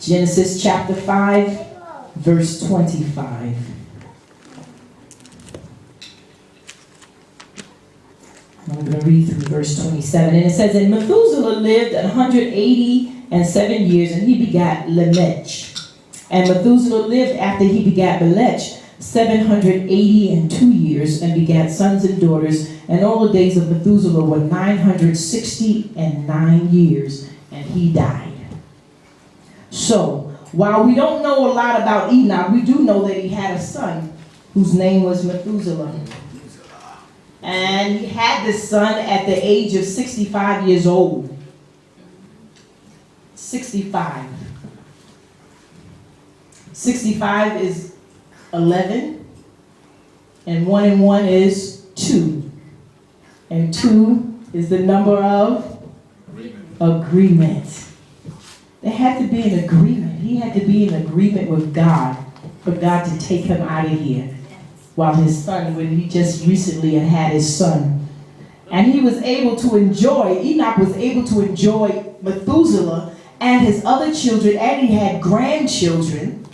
Genesis chapter 5, verse 25. I'm going to read through verse 27. And it says, and Methuselah lived 187 years, and he begat Lamech. And Methuselah lived after he begat Lamech 782 years, and begat sons and daughters. And all the days of Methuselah were 969 years, and he died. So, while we don't know a lot about Enoch, we do know that he had a son whose name was Methuselah. And he had this son at the age of 65 years old. 65. 65 is 11. And 1 and 1 is 2. And 2 is the number of agreement. There had to be an agreement. He had to be in agreement with God for God to take him out of here. While his son, when he just recently had his son. And he was able to enjoy, Enoch was able to enjoy Methuselah and his other children, and he had grandchildren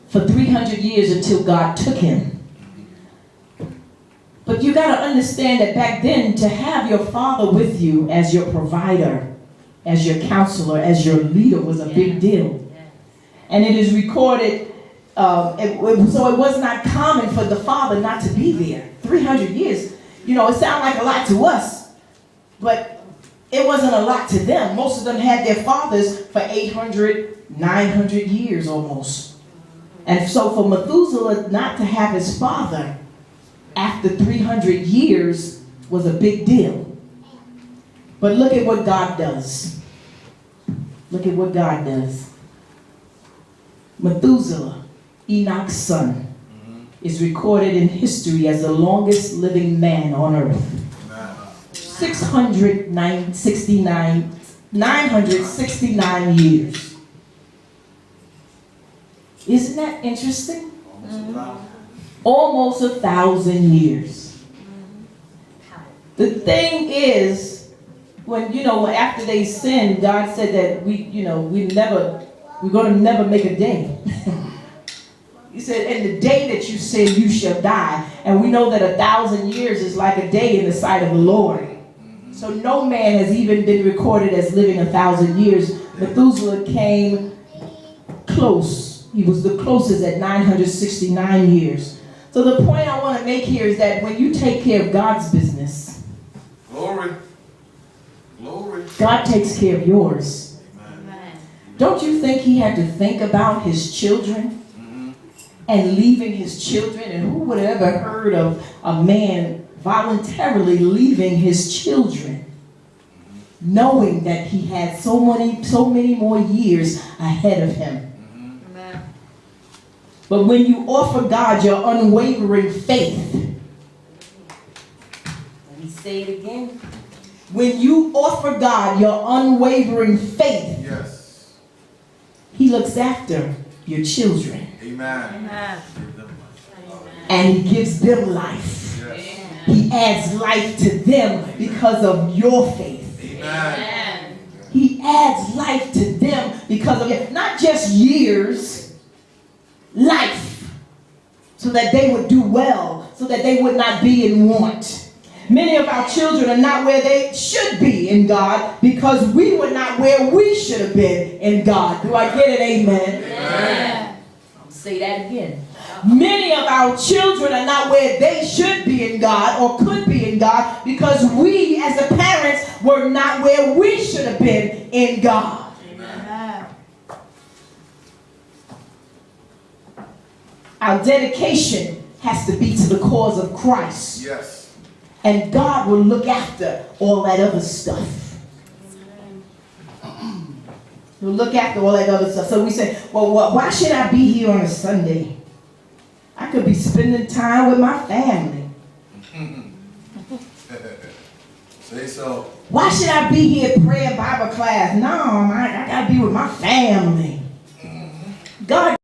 for 300 years until God took him. But you got to understand that back then, to have your father with you as your provider, as your counselor, as your leader was a big deal. And it is recorded. So it was not common for the father not to be there. 300 years, it sounds like a lot to us, but it wasn't a lot to them. Most of them had their fathers for 800, 900 years almost. And so for Methuselah not to have his father after 300 years was a big deal. But look at what God does. Look at what God does. Methuselah, Enoch's son, is recorded in history as the longest living man on earth. 969 years. Isn't that interesting? Almost 1,000 years. The thing is, when after they sinned, God said that we're going to never make a day. He said, in the day that you sin, you shall die. And we know that 1,000 years is like a day in the sight of the Lord. So no man has even been recorded as living 1,000 years. Methuselah came close. He was the closest at 969 years. So the point I want to make here is that when you take care of God's business, glory, God takes care of yours. Amen. Don't you think he had to think about his children? And leaving his children, and who would have ever heard of a man voluntarily leaving his children, knowing that he had so many more years ahead of him? Amen. But when you offer God your unwavering faith, let me say it again. When you offer God your unwavering faith, yes, he looks after your children. Amen. Amen. And he gives them life. Yes. He adds life to them because of your faith. Amen. He adds life to them because of not just years, life. So that they would do well, so that they would not be in want. Many of our children are not where they should be in God because we were not where we should have been in God. Do I get it? Amen. Amen. I'll say that again. Many of our children are not where they should be in God or could be in God because we as the parents were not where we should have been in God. Amen. Our dedication has to be to the cause of Christ. Yes. And God will look after all that other stuff. He'll look after all that other stuff. So we say, well, why should I be here on a Sunday? I could be spending time with my family. Say so. Why should I be here at prayer Bible class? No, I got to be with my family. God